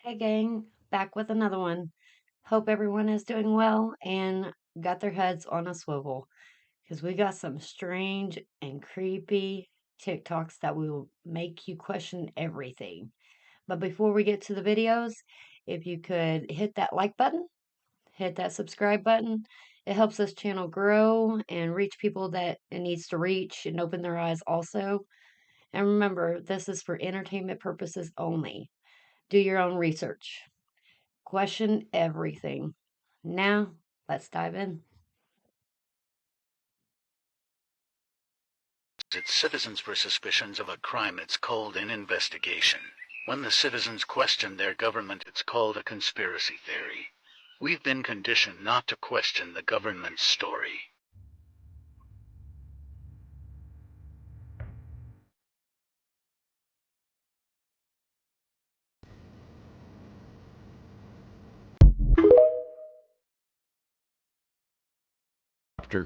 Hey gang, back with another one. Hope everyone is doing well and got their heads on a swivel because we got some strange and creepy TikToks that will make you question everything. But before we get to the videos, if you could hit that like button, hit that subscribe button, it helps this channel grow and reach people that it needs to reach and open their eyes also. And remember, this is for entertainment purposes only. Do your own research. Question everything. Now, let's dive in. It's citizens for suspicions of a crime. It's called an investigation. When the citizens question their government, it's called a conspiracy theory. We've been conditioned not to question the government's story.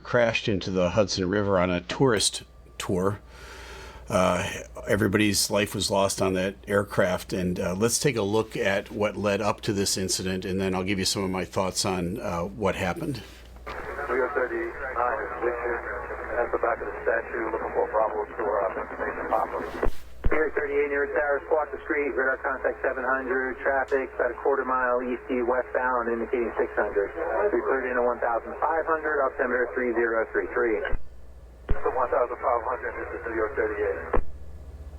Crashed into the Hudson River on a tourist tour. Everybody's life was lost on that aircraft, and let's take a look at what led up to this incident, and then I'll give you some of my thoughts on what happened. New York 39 is Victor at the back of the statue looking for a Bravo tour information pop-up. New York 38 near Tower, squawk the street, radar contact 700, traffic about a quarter mile east westbound indicating 600. We cleared in at 1,500, altimeter 3033. So 1,500, this is New York 38.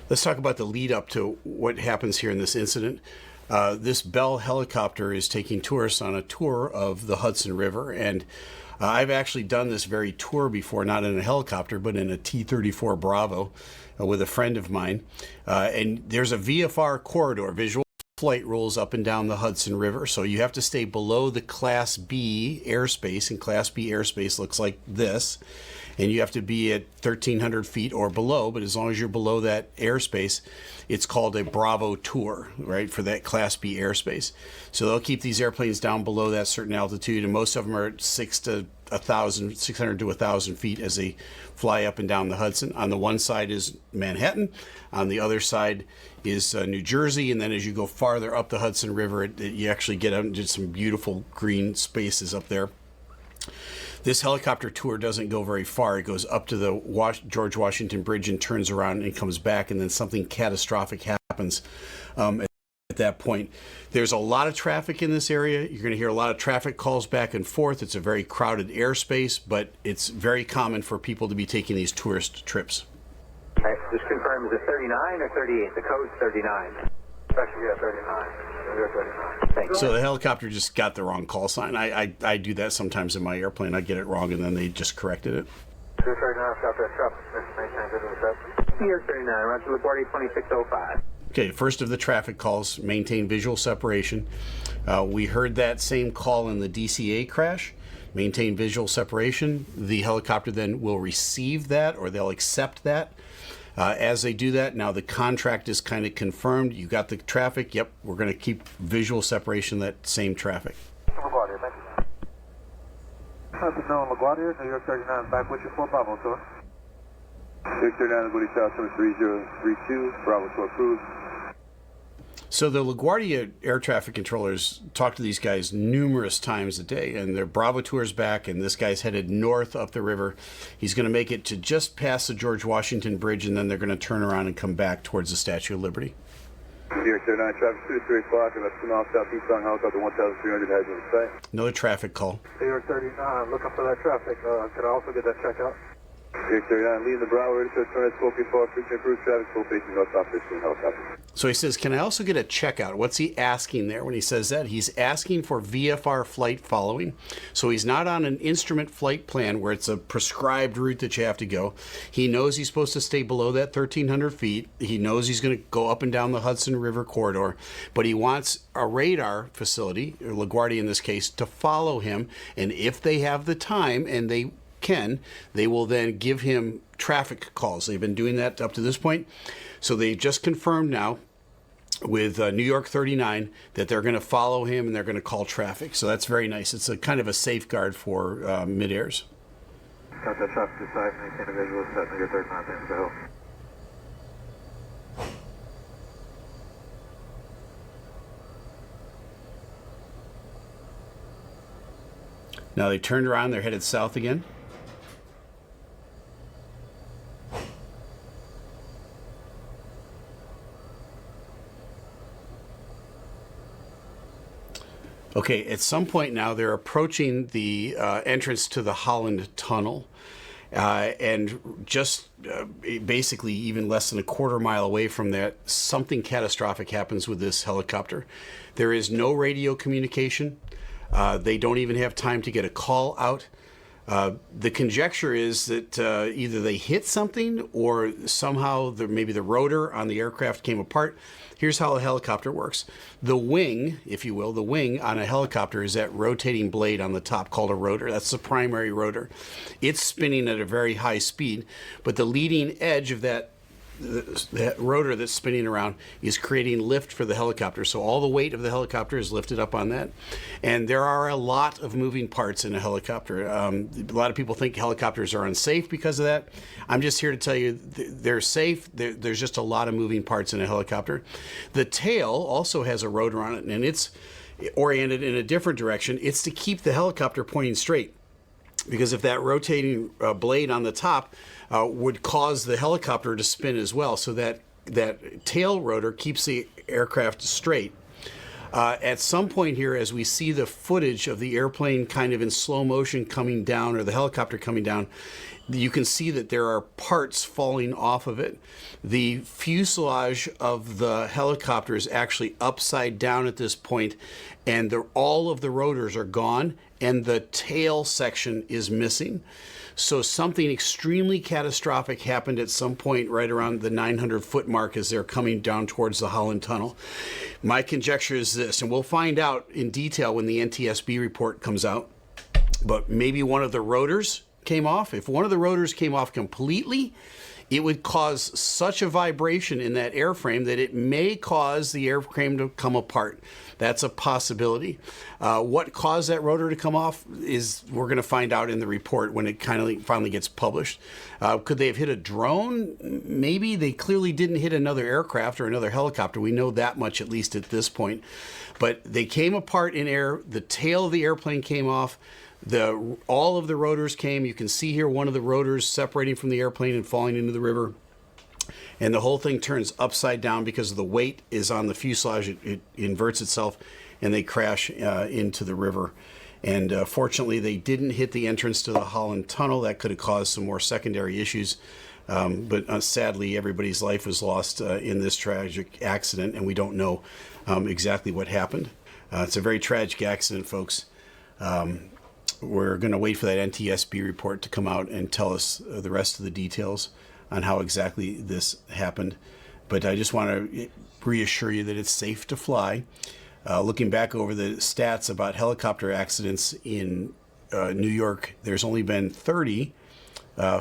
Let's talk about the lead up to what happens here in this incident. This Bell helicopter is taking tourists on a tour of the Hudson River, and I've actually done this very tour before, not in a helicopter, but in a T-34 Bravo with a friend of mine. And there's a VFR corridor, visual flight rules up and down the Hudson River, so you have to stay below the Class B airspace, and Class B airspace looks like this. And you have to be at 1,300 feet or below, but as long as you're below that airspace, it's called a Bravo tour, right, for that Class B airspace. So they'll keep these airplanes down below that certain altitude, and most of them are at 600 to 1,000 feet as they fly up and down the Hudson. On the one side is Manhattan, on the other side is New Jersey, and then as you go farther up the Hudson River, you actually get out into some beautiful green spaces up there. This helicopter tour doesn't go very far. It goes up to the George Washington Bridge and turns around and comes back, and then something catastrophic happens at that point. There's a lot of traffic in this area. You're going to hear a lot of traffic calls back and forth. It's a very crowded airspace, but it's very common for people to be taking these tourist trips. Okay, just confirm, is it 39 or 38? The code's 39. Actually, yeah, 39. So the helicopter just got the wrong call sign. I do that sometimes in my airplane. I get it wrong, and then they just corrected it. New York 39, Roger, LaGuardia 2605. Okay, first of the traffic calls, maintain visual separation. We heard that same call in the DCA crash, maintain visual separation. The helicopter then will receive that, or they'll accept that. As they do that, now the contract is kind of confirmed. You got the traffic. Yep, we're going to keep visual separation of that same traffic. LaGuardia, thank you. Hudson LaGuardia, New York 39, back with you for Bravo tour. New York 39, LaGuardia South 3032, Bravo tour approved. So the LaGuardia air traffic controllers talk to these guys numerous times a day, and their Bravo tour's back, and this guy's headed north up the river. He's going to make it to just past the George Washington Bridge, and then they're going to turn around and come back towards the Statue of Liberty. New York 39, traffic 23 o'clock, and that's 2 miles southeastbound, helicopter 1,300 heads on the site. Another traffic call. New York 39, looking for that traffic. Could I also get that check out? New York 39, leaving the Bravo, ready to turn at Scorpion 4, frequent approved traffic, full facing north south 15 helicopter. So he says, can I also get a checkout? What's he asking there when he says that? He's asking for VFR flight following. So he's not on an instrument flight plan where it's a prescribed route that you have to go. He knows he's supposed to stay below that 1,300 feet. He knows he's going to go up and down the Hudson River corridor, but he wants a radar facility, or LaGuardia in this case, to follow him. And if they have the time, and they will then give him traffic calls. They've been doing that up to this point. So they just confirmed now with New York 39 that they're going to follow him and they're going to call traffic. So that's very nice. It's a kind of a safeguard for mid-airs. Got that traffic to side, maintain a visual set, New York 39, thanks for help. Now they turned around, they're headed south again. Okay, at some point now they're approaching the entrance to the Holland Tunnel. And just basically even less than a quarter mile away from that, something catastrophic happens with this helicopter. There is no radio communication. They don't even have time to get a call out. The conjecture is that either they hit something or somehow maybe the rotor on the aircraft came apart. Here's how a helicopter works. The wing, if you will, the wing on a helicopter is that rotating blade on the top called a rotor. That's the primary rotor. It's spinning at a very high speed, but the leading edge of that rotor that's spinning around is creating lift for the helicopter. So all the weight of the helicopter is lifted up on that. And there are a lot of moving parts in a helicopter. A lot of people think helicopters are unsafe because of that. I'm just here to tell you they're safe. There's just a lot of moving parts in a helicopter. The tail also has a rotor on it, and it's oriented in a different direction. It's to keep the helicopter pointing straight. Because if that rotating blade on the top would cause the helicopter to spin as well, so that tail rotor keeps the aircraft straight. At some point here, as we see the footage of the airplane kind of in slow motion coming down, or the helicopter coming down, you can see that there are parts falling off of it. The fuselage of the helicopter is actually upside down at this point, and all of the rotors are gone, and the tail section is missing. So something extremely catastrophic happened at some point right around the 900-foot mark as they're coming down towards the Holland Tunnel. My conjecture is this, and we'll find out in detail when the NTSB report comes out, but maybe one of the rotors came off. If one of the rotors came off completely, it would cause such a vibration in that airframe that it may cause the airframe to come apart. That's a possibility. What caused that rotor to come off is we're going to find out in the report when it finally gets published. Could they have hit a drone? Maybe. They clearly didn't hit another aircraft or another helicopter. We know that much at least at this point. But they came apart in air. The tail of the airplane came off. All of the rotors came. You can see here one of the rotors separating from the airplane and falling into the river. And the whole thing turns upside down because the weight is on the fuselage. It inverts itself, and they crash into the river. And fortunately, they didn't hit the entrance to the Holland Tunnel. That could have caused some more secondary issues. But sadly, everybody's life was lost in this tragic accident, and we don't know exactly what happened. It's a very tragic accident, folks. We're going to wait for that NTSB report to come out and tell us the rest of the details on how exactly this happened. But I just want to reassure you that it's safe to fly. Looking back over the stats about helicopter accidents in New York, there's only been 30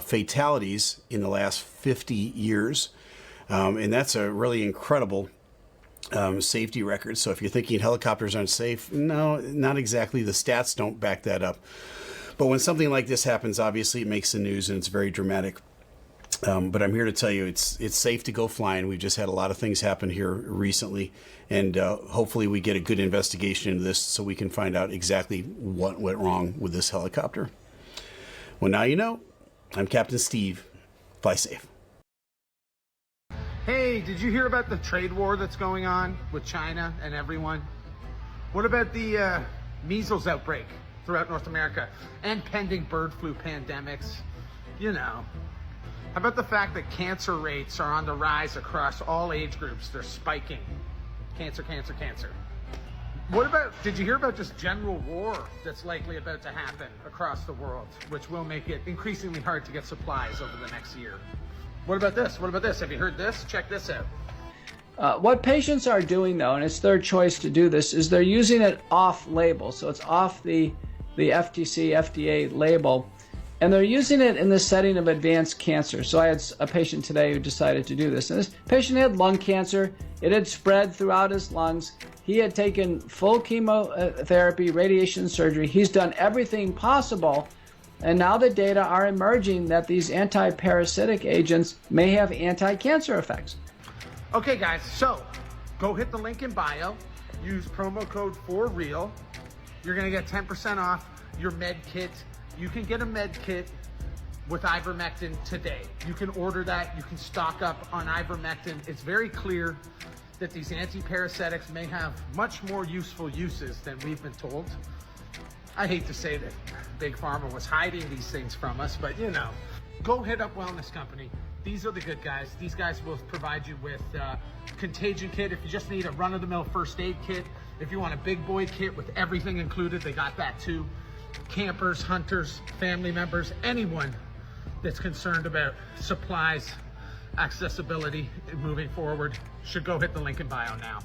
fatalities in the last 50 years. And that's a really incredible safety record. So if you're thinking helicopters aren't safe, no, not exactly. The stats don't back that up. But when something like this happens, obviously it makes the news and it's very dramatic. But I'm here to tell you it's safe to go flying. We've just had a lot of things happen here recently, and hopefully we get a good investigation into this so we can find out exactly what went wrong with this helicopter. Well, now you know. I'm Captain Steve. Fly safe. Hey, did you hear about the trade war that's going on with China and everyone? What about the measles outbreak throughout North America and pending bird flu pandemics? You know. How about the fact that cancer rates are on the rise across all age groups? They're spiking. Cancer, cancer, cancer. What about, did you hear about just general war that's likely about to happen across the world, which will make it increasingly hard to get supplies over the next year? What about this? What about this? Have you heard this? Check this out. What patients are doing, though, and it's their choice to do this, is they're using it off-label. So it's off the FTC, FDA label. And they're using it in the setting of advanced cancer. So I had a patient today who decided to do this. And this patient had lung cancer. It had spread throughout his lungs. He had taken full chemotherapy, radiation surgery. He's done everything possible. And now the data are emerging that these anti-parasitic agents may have anti-cancer effects. Okay, guys, so go hit the link in bio. Use promo code 4REAL. You're going to get 10% off. your med kit. You can get a med kit with ivermectin today. You can order that. You can stock up on ivermectin. It's very clear that these anti-parasitics may have much more useful uses than we've been told. I hate to say that Big Pharma was hiding these things from us, but you know, go hit up Wellness Company. These are the good guys. These guys will provide you with contagion kit. If you just need a run-of-the-mill first aid kit, if you want a big boy kit with everything included, they got that too. Campers, hunters, family members, anyone that's concerned about supplies, accessibility moving forward should go hit the link in bio now.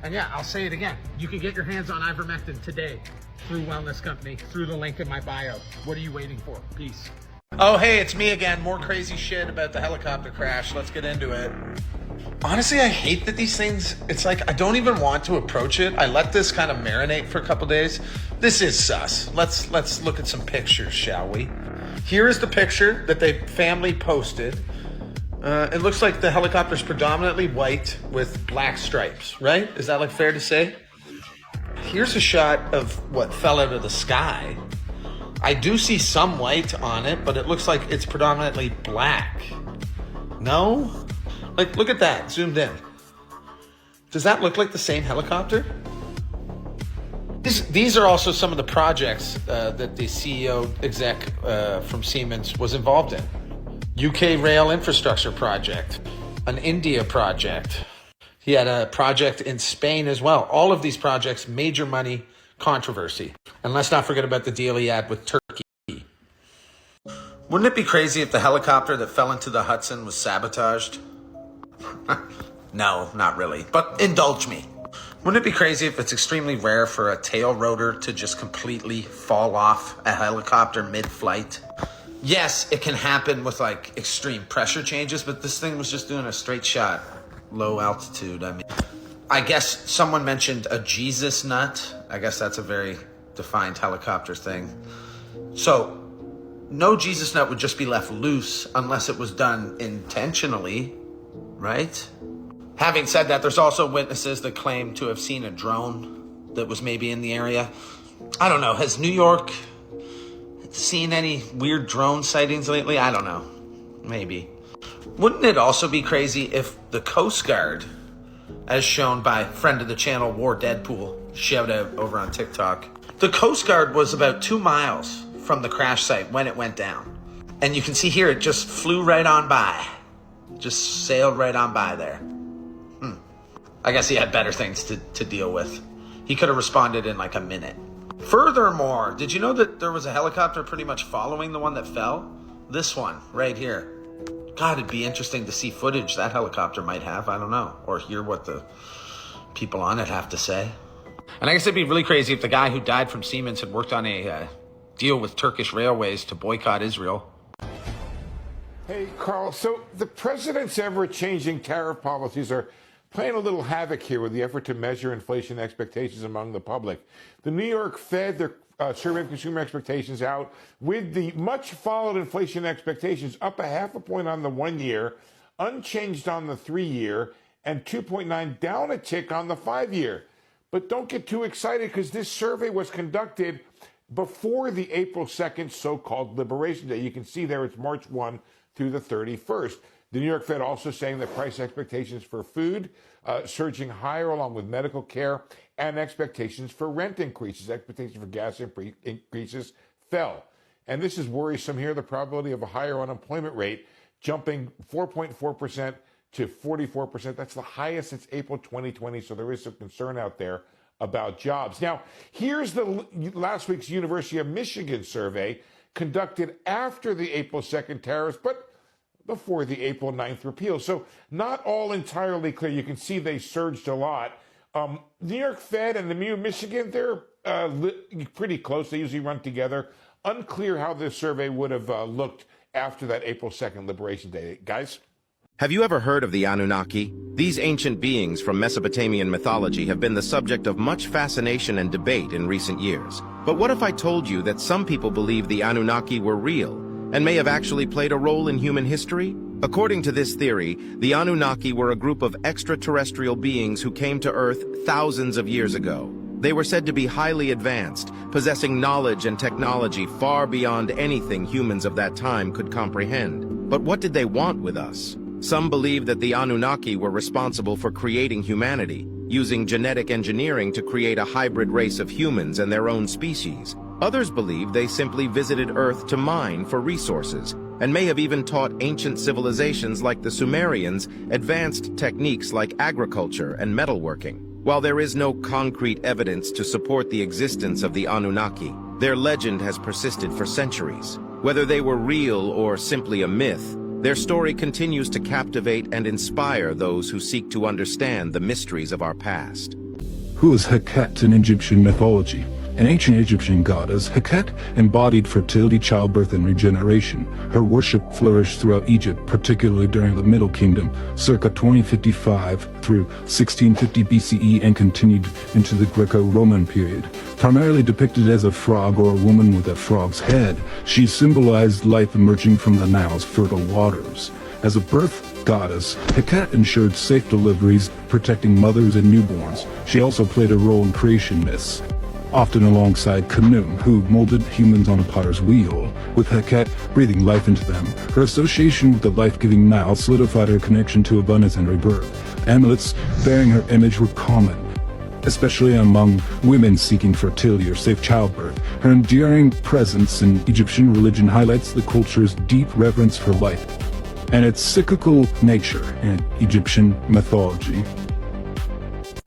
And yeah, I'll say it again. You can get your hands on ivermectin today through Wellness Company, through the link in my bio. What are you waiting for? Peace. Oh, hey, it's me again. More crazy shit about the helicopter crash. Let's get into it. Honestly, I hate that these things, it's like I don't even want to approach it. I let this kind of marinate for a couple days. This is sus. Let's look at some pictures, shall we? Here is the picture that the family posted. It looks like the helicopter's predominantly white with black stripes, right? Is that like fair to say? Here's a shot of what fell out of the sky. I do see some white on it, but it looks like it's predominantly black. No? Like, look at that, zoomed in. Does that look like the same helicopter? These are also some of the projects that the CEO exec from Siemens was involved in. UK rail infrastructure project, an India project. He had a project in Spain as well. All of these projects, major money, controversy. And let's not forget about the deal he had with Turkey. Wouldn't it be crazy if the helicopter that fell into the Hudson was sabotaged? No, not really, but indulge me. Wouldn't it be crazy if it's extremely rare for a tail rotor to just completely fall off a helicopter mid-flight? Yes, it can happen with like extreme pressure changes, but this thing was just doing a straight shot, low altitude. I mean, I guess someone mentioned a Jesus nut. I guess that's a very defined helicopter thing. So no Jesus nut would just be left loose unless it was done intentionally, right? Having said that, there's also witnesses that claim to have seen a drone that was maybe in the area. I don't know. Has New York seen any weird drone sightings lately? I don't know. Maybe. Wouldn't it also be crazy if the Coast Guard, as shown by friend of the channel War Deadpool, shout out over on TikTok, the Coast Guard was about 2 miles from the crash site when it went down. And you can see here, it just flew right on by. Just sailed right on by there. I guess he had better things to deal with. He could have responded in like a minute. Furthermore, did you know that there was a helicopter pretty much following the one that fell? This one, right here. God, it'd be interesting to see footage that helicopter might have. I don't know. Or hear what the people on it have to say. And I guess it'd be really crazy if the guy who died from Siemens had worked on a deal with Turkish Railways to boycott Israel. Hey, Carl, so the president's ever-changing tariff policies are playing a little havoc here with the effort to measure inflation expectations among the public. The New York Fed, their survey of consumer expectations out with the much-followed inflation expectations up 0.5 point on the 1 year, unchanged on the 3 year, and 2.9 down a tick on the 5 year. But don't get too excited because this survey was conducted before the April 2nd so-called Liberation Day. You can see there it's March 1 through the 31st. The New York Fed also saying that price expectations for food surging higher along with medical care and expectations for rent increases. Expectations for gas increases fell. And this is worrisome here, the probability of a higher unemployment rate jumping 4.4% to 44%. That's the highest since April 2020, so there is some concern out there about jobs. Now, here's the last week's University of Michigan survey conducted after the April 2nd tariffs, but before the April 9th repeal. So not all entirely clear. You can see they surged a lot. New York Fed and the New Michigan, they're pretty close. They usually run together. Unclear how this survey would have looked after that April 2nd Liberation Day. Guys? Have you ever heard of the Anunnaki? These ancient beings from Mesopotamian mythology have been the subject of much fascination and debate in recent years. But what if I told you that some people believe the Anunnaki were real and may have actually played a role in human history? According to this theory, the Anunnaki were a group of extraterrestrial beings who came to Earth thousands of years ago. They were said to be highly advanced, possessing knowledge and technology far beyond anything humans of that time could comprehend. But what did they want with us? Some believe that the Anunnaki were responsible for creating humanity, using genetic engineering to create a hybrid race of humans and their own species. Others believe they simply visited Earth to mine for resources, and may have even taught ancient civilizations like the Sumerians advanced techniques like agriculture and metalworking. While there is no concrete evidence to support the existence of the Anunnaki, their legend has persisted for centuries. Whether they were real or simply a myth, their story continues to captivate and inspire those who seek to understand the mysteries of our past. Who is Heket in Egyptian mythology? An ancient Egyptian goddess, Heket embodied fertility, childbirth, and regeneration. Her worship flourished throughout Egypt, particularly during the Middle Kingdom, circa 2055 through 1650 BCE, and continued into the Greco-Roman period. Primarily depicted as a frog or a woman with a frog's head, she symbolized life emerging from the Nile's fertile waters. As a birth goddess, Heket ensured safe deliveries, protecting mothers and newborns. She also played a role in creation myths, often alongside Khnum, who molded humans on a potter's wheel, with Heket breathing life into them. Her association with the life-giving Nile solidified her connection to abundance and rebirth. Amulets bearing her image were common, especially among women seeking fertility or safe childbirth. Her enduring presence in Egyptian religion highlights the culture's deep reverence for life and its cyclical nature in Egyptian mythology.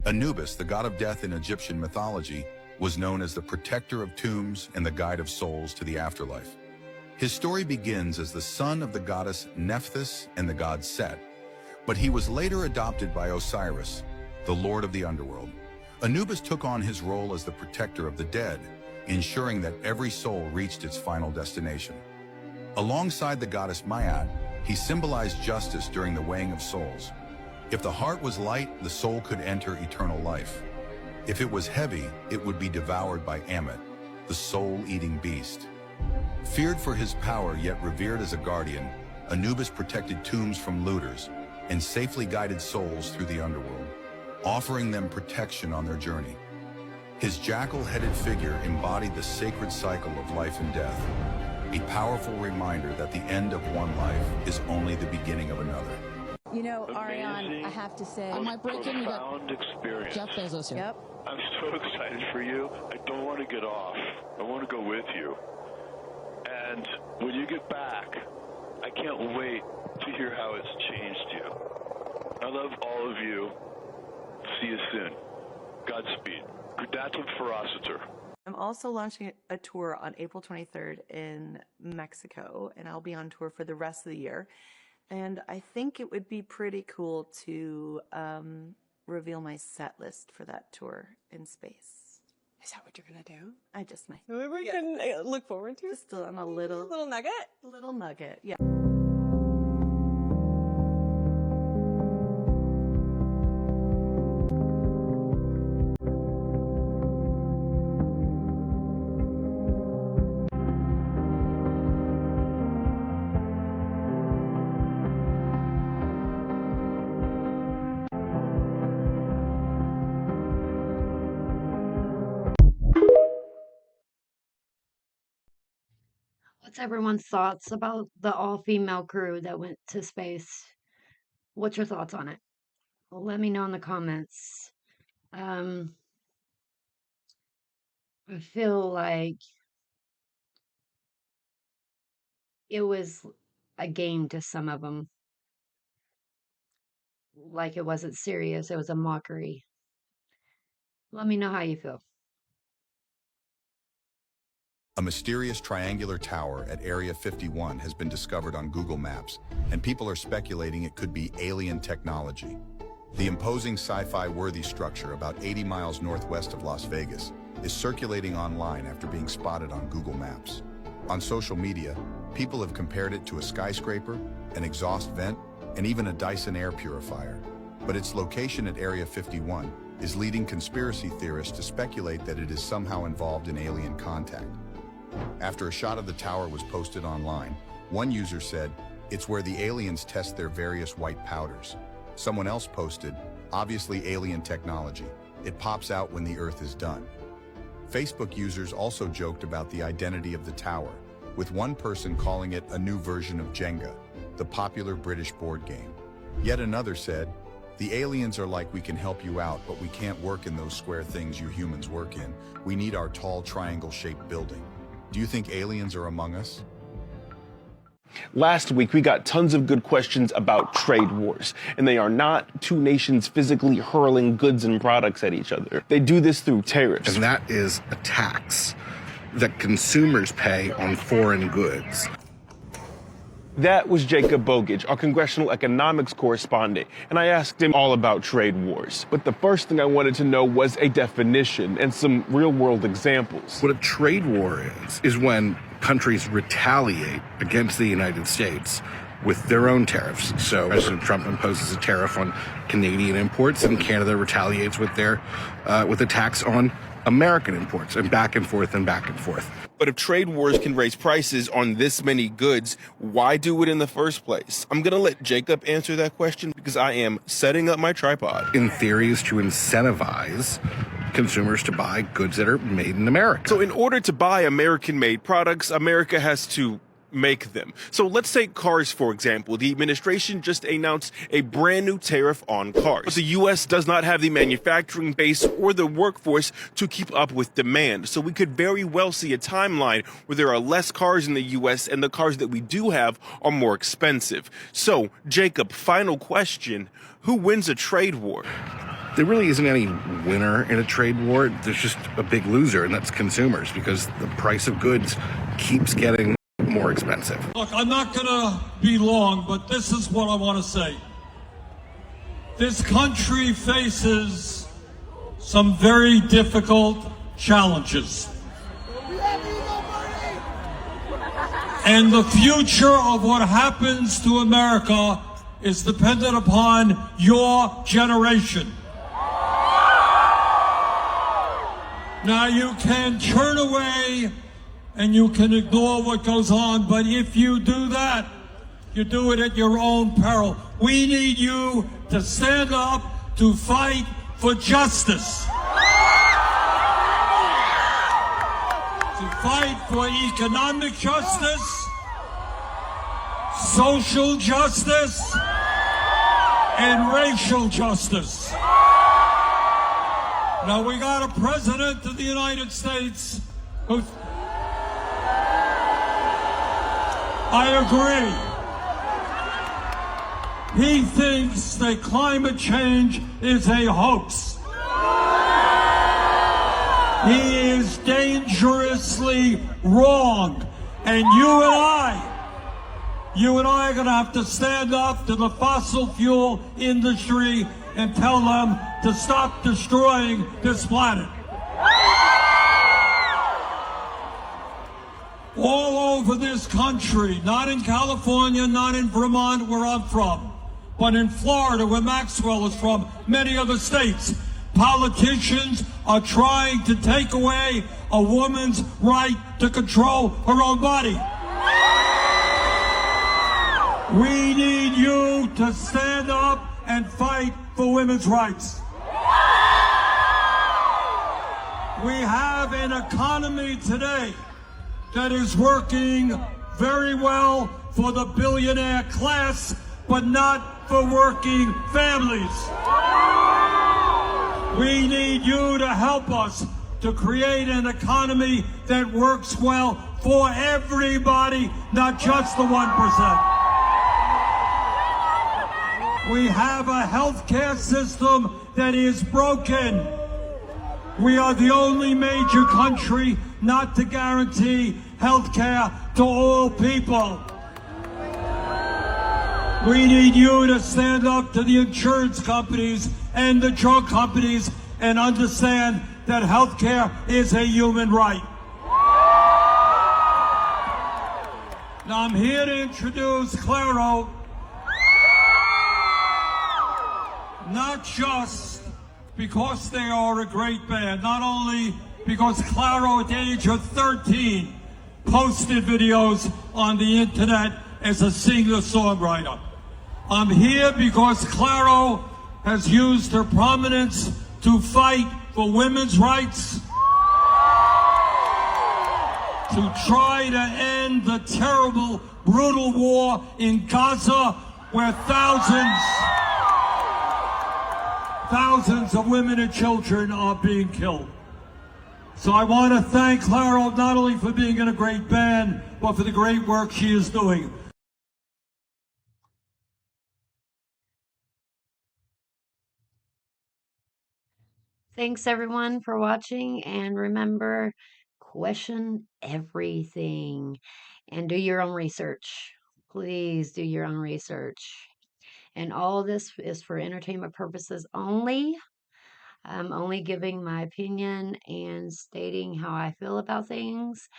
Anubis, the god of death in Egyptian mythology, was known as the protector of tombs and the guide of souls to the afterlife. His story begins as the son of the goddess Nephthys and the god Set, but he was later adopted by Osiris, the lord of the underworld. Anubis took on his role as the protector of the dead, ensuring that every soul reached its final destination. Alongside the goddess Ma'at, he symbolized justice during the weighing of souls. If the heart was light, the soul could enter eternal life. If it was heavy, it would be devoured by Ammit, the soul-eating beast. Feared for his power, yet revered as a guardian, Anubis protected tombs from looters and safely guided souls through the underworld, offering them protection on their journey. His jackal-headed figure embodied the sacred cycle of life and death, a powerful reminder that the end of one life is only the beginning of another. You know, Ariane, I have to say, on my break-in, we got experience. Jeff Bezos here. Yep. I'm so excited for you. I don't want to get off. I want to go with you. And when you get back, I can't wait to hear how it's changed you. I love all of you. See you soon. Godspeed. Kudatum Ferociter. I'm also launching a tour on April 23rd in Mexico, and I'll be on tour for the rest of the year. And I think it would be pretty cool to reveal my set list for that tour in space. Is that what you're going to do? I just might. We can look forward to it. Just on a little nugget? Little nugget, yeah. What's everyone's thoughts about the all-female crew that went to space? What's your thoughts on it? Well, let me know in the comments. I feel like it was a game to some of them. Like it wasn't serious, it was a mockery. Let me know how you feel. A mysterious triangular tower at Area 51 has been discovered on Google Maps, and people are speculating it could be alien technology. The imposing sci-fi-worthy structure about 80 miles northwest of Las Vegas is circulating online after being spotted on Google Maps. On social media, people have compared it to a skyscraper, an exhaust vent, and even a Dyson air purifier. But its location at Area 51 is leading conspiracy theorists to speculate that it is somehow involved in alien contact. After a shot of the tower was posted online, one user said, "It's where the aliens test their various white powders." Someone else posted, "Obviously alien technology. It pops out when the Earth is done. Facebook users also joked about the identity of the tower, with one person calling it a new version of Jenga, the popular British board game. Yet another said, "The aliens are like, we can help you out, but we can't work in those square things you humans work in. We need our tall triangle-shaped building." Do you think aliens are among us? Last week, we got tons of good questions about trade wars, and they are not two nations physically hurling goods and products at each other. They do this through tariffs. And that is a tax that consumers pay on foreign goods. That was Jacob Bogage, our congressional economics correspondent, and I asked him all about trade wars. But the first thing I wanted to know was a definition and some real-world examples. What a trade war is when countries retaliate against the United States with their own tariffs. So President Trump imposes a tariff on Canadian imports, and Canada retaliates with a tax on American imports, and back and forth and back and forth. But if trade wars can raise prices on this many goods, why do it in the first place? I'm going to let Jacob answer that question because I am setting up my tripod. In theory, is to incentivize consumers to buy goods that are made in America. So in order to buy American-made products, America has to make them. So let's take cars, for example. The administration just announced a brand new tariff on cars. But the U.S. does not have the manufacturing base or the workforce to keep up with demand. So we could very well see a timeline where there are less cars in the U.S. and the cars that we do have are more expensive. So, Jacob, final question. Who wins a trade war? There really isn't any winner in a trade war. There's just a big loser, and that's consumers, because the price of goods keeps getting more expensive. Look, I'm not going to be long, but this is what I want to say. This country faces some very difficult challenges. And the future of what happens to America is dependent upon your generation. Now, you can turn away and you can ignore what goes on, but if you do that, you do it at your own peril. We need you to stand up to fight for justice. To fight for economic justice, social justice, and racial justice. Now, we got a president of the United States who... I agree. He thinks that climate change is a hoax. He is dangerously wrong. And you and I are going to have to stand up to the fossil fuel industry and tell them to stop destroying this planet. All over this country, not in California, not in Vermont, where I'm from, but in Florida, where Maxwell is from, many other states, politicians are trying to take away a woman's right to control her own body. We need you to stand up and fight for women's rights. We have an economy today that is working very well for the billionaire class, but not for working families. We need you to help us to create an economy that works well for everybody, not just the 1%. We have a healthcare system that is broken. We are the only major country not to guarantee health care to all people. We need you to stand up to the insurance companies and the drug companies and understand that health care is a human right. Now I'm here to introduce Claro, not just because they are a great band, not only because Claro at the age of 13 posted videos on the internet as a singer-songwriter. I'm here because Claro has used her prominence to to fight for women's rights, to try to end the terrible, brutal war in Gaza where thousands of women and children are being killed. So I want to thank Clara not only for being in a great band, but for the great work she is doing. Thanks everyone for watching, and remember, question everything and do your own research. Please do your own research. And all this is for entertainment purposes only. I'm only giving my opinion and stating how I feel about things.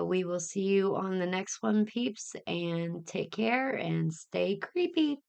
We will see you on the next one, peeps, and take care and stay creepy.